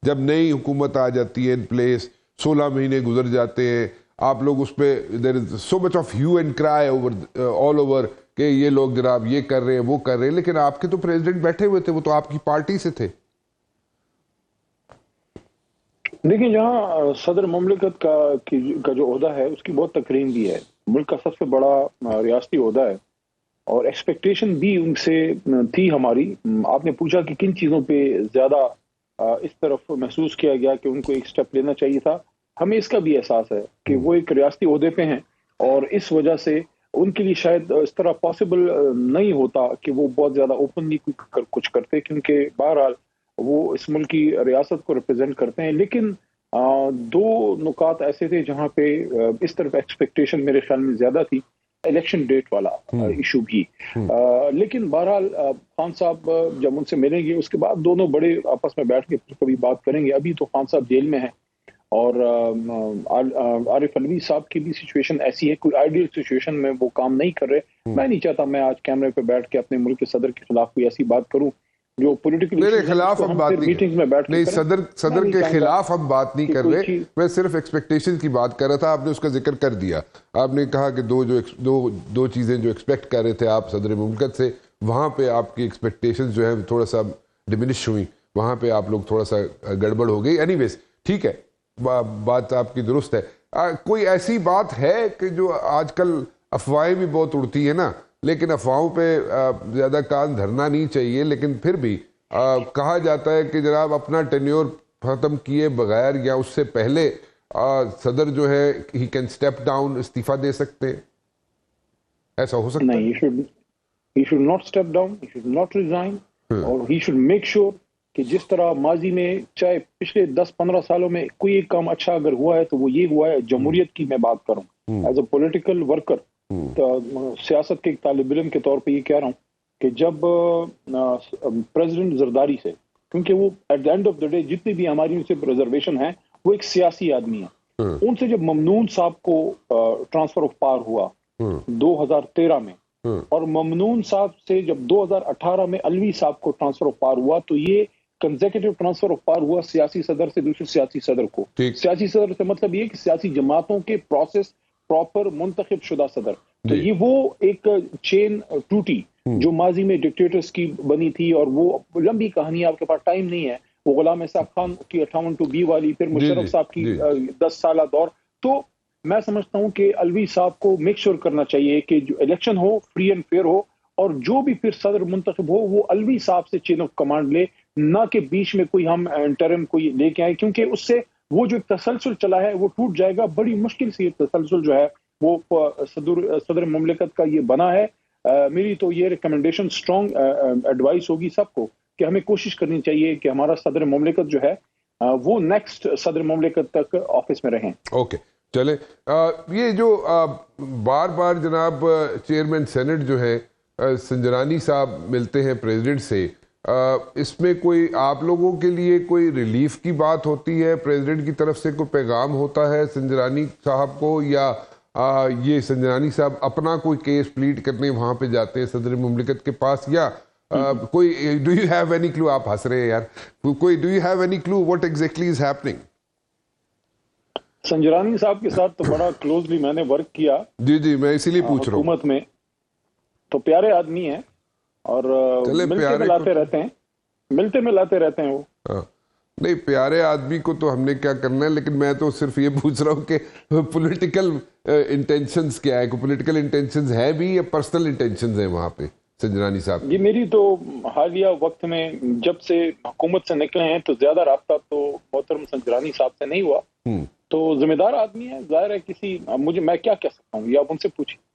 جب نئی حکومت آ جاتی ہے ان پلیس، 16 مہینے گزر جاتے ہیں، آپ لوگ اس پہ دیر از سو مچ آف ہیو اینڈ کرائی آل اوور کہ یہ لوگ جناب یہ کر رہے ہیں وہ کر رہے ہیں، لیکن آپ کے تو پریزیڈنٹ بیٹھے ہوئے تھے، وہ تو آپ کی پارٹی سے تھے. دیکھیں، جہاں صدر مملکت کا جو عہدہ ہے اس کی بہت تکریم بھی ہے، ملک کا سب سے بڑا ریاستی عہدہ ہے، اور ایکسپیکٹیشن بھی ان سے تھی ہماری. آپ نے پوچھا کہ کن چیزوں پہ زیادہ اس طرف محسوس کیا گیا کہ ان کو ایک سٹیپ لینا چاہیے تھا. ہمیں اس کا بھی احساس ہے کہ وہ ایک ریاستی عہدے پہ ہیں، اور اس وجہ سے ان کے لیے شاید اس طرح پاسبل نہیں ہوتا کہ وہ بہت زیادہ اوپنلی کچھ کرتے، کیونکہ بہرحال وہ اس ملک کی ریاست کو ریپرزینٹ کرتے ہیں. لیکن دو نکات ایسے تھے جہاں پہ اس طرف ایکسپیکٹیشن میرے خیال میں زیادہ تھی، الیکشن ڈیٹ والا ایشو بھی. لیکن بہرحال خان صاحب جب ان سے ملیں گے اس کے بعد دونوں بڑے آپس میں بیٹھ کے کبھی بات کریں گے. ابھی تو خان صاحب جیل میں ہیں، اور عارف علوی صاحب کی بھی سچویشن ایسی ہے، کوئی آئیڈیل سچویشن میں وہ کام نہیں کر رہے. میں نہیں چاہتا میں آج کیمرے پہ بیٹھ کے اپنے ملک کے صدر کے خلاف کوئی ایسی بات کروں جو پولیٹیکل میرے خلاف ہم بات نہیں، صدر کے خلاف ہم بات نہیں کر رہے، میں صرف ایکسپیکٹیشن کی بات کر رہا تھا. آپ نے اس کا ذکر کر دیا، آپ نے کہا کہ دو چیزیں جو ایکسپیکٹ کر رہے تھے آپ صدر مملکت سے، وہاں پہ آپ کی ایکسپیکٹیشن جو ہے تھوڑا سا ڈیمینش ہوئی، وہاں پہ آپ لوگ تھوڑا سا گڑبڑ ہو گئی. اینی ویز ٹھیک ہے، بات آپ کی درست ہے. کوئی ایسی بات ہے کہ جو آج کل افواہیں بھی بہت اڑتی ہے نا، لیکن افواہوں پہ زیادہ کان دھرنا نہیں چاہیے، لیکن پھر بھی کہا جاتا ہے کہ جناب اپنا ٹینیور ختم کیے بغیر یا اس سے پہلے صدر جو ہے ہی کین اسٹیپ ڈاؤن، استعفیٰ دے سکتے ہیں، ایسا ہو سکتا ہے؟ نہیں، he should not step down, he should not resign, اور he should make sure کہ جس طرح ماضی میں چاہے پچھلے 10-15 سالوں میں کوئی ایک کام اچھا اگر ہوا ہے تو وہ یہ ہوا ہے. جمہوریت کی میں بات کروں ایز اے پولیٹیکل ورکر، سیاست کے ایک طالب علم کے طور پہ یہ کہہ رہا ہوں کہ جب پریزیڈنٹ زرداری سے، کیونکہ وہ at the end of the day جتنی بھی ہماری ان سے ریزرویشن ہے وہ ایک سیاسی آدمی ہے، ان سے جب ممنون صاحب کو ٹرانسفر آف پاور ہوا 2013 میں، اور ممنون صاحب سے جب 2018 میں علوی صاحب کو ٹرانسفر آف پاور ہوا، تو یہ کنزیکٹیو ٹرانسفر آف پاور ہوا سیاسی صدر سے دوسرے سیاسی صدر کو. سیاسی صدر سے مطلب یہ کہ سیاسی جماعتوں کے پروسیس پراپر منتخب شدہ صدر. تو یہ وہ ایک چین ٹوٹی جو ماضی میں ڈکٹیٹرز کی بنی تھی، اور وہ لمبی کہانی، آپ کے پاس ٹائم نہیں ہے. وہ غلام اسحاق خان کی 58 والی، پھر مشرف صاحب کی 10 سالہ دور. تو میں سمجھتا ہوں کہ علوی صاحب کو میک شور کرنا چاہیے کہ جو الیکشن ہو فری اینڈ فیئر ہو، اور جو بھی پھر صدر منتخب ہو وہ علوی صاحب سے چین آف کمانڈ لے، نہ کہ بیچ میں کوئی ہم انٹرم کوئی لے کے آئے، کیونکہ اس سے وہ جو تسلسل چلا ہے وہ ٹوٹ جائے گا. بڑی مشکل سے یہ تسلسل جو ہے وہ صدر مملکت کا یہ بنا ہے. میری تو یہ ریکمنڈیشن اسٹرانگ ایڈوائس ہوگی سب کو کہ ہمیں کوشش کرنی چاہیے کہ ہمارا صدر مملکت جو ہے وہ نیکسٹ صدر مملکت تک آفس میں رہیں. اوکے چلے، یہ جو بار بار جناب چیئرمین سینٹ جو ہے سنجرانی صاحب ملتے ہیں پریزیڈنٹ سے، اس میں کوئی آپ لوگوں کے لیے کوئی ریلیف کی بات ہوتی ہے؟ پریزیڈنٹ کی طرف سے کوئی پیغام ہوتا ہے سنجرانی صاحب کو، یا یہ سنجرانی صاحب اپنا کوئی کیس پلیڈ کرنے وہاں پہ جاتے ہیں صدر مملکت کے پاس، یا کوئی do you have any clue? آپ ہنس رہے ہیں یار، کوئی do you have any clue what exactly is happening? Sanjrani صاحب کے ساتھ تو بڑا کلوزلی میں نے ورک کیا. جی میں اسی لیے پوچھ رہا ہوں. حکومت میں تو پیارے آدمی ہیں، اور ملتے ملاتے رہتے ہیں وہ. نہیں، پیارے آدمی کو تو ہم نے کیا کرنا ہے، لیکن میں تو صرف یہ پوچھ رہا ہوں کہ پولیٹیکل انٹینشنز کیا ہے؟ کوئی پولیٹیکل انٹینشنز ہے بھی یا پرسنل انٹینشنز ہیں وہاں پہ سنجرانی صاحب؟ جی میری تو حالیہ وقت میں جب سے حکومت سے نکلے ہیں تو زیادہ رابطہ تو محترم سنجرانی صاحب سے نہیں ہوا. تو ذمہ دار آدمی ہے، ظاہر ہے. میں کیا کہہ سکتا ہوں، یہ آپ ان سے پوچھیں.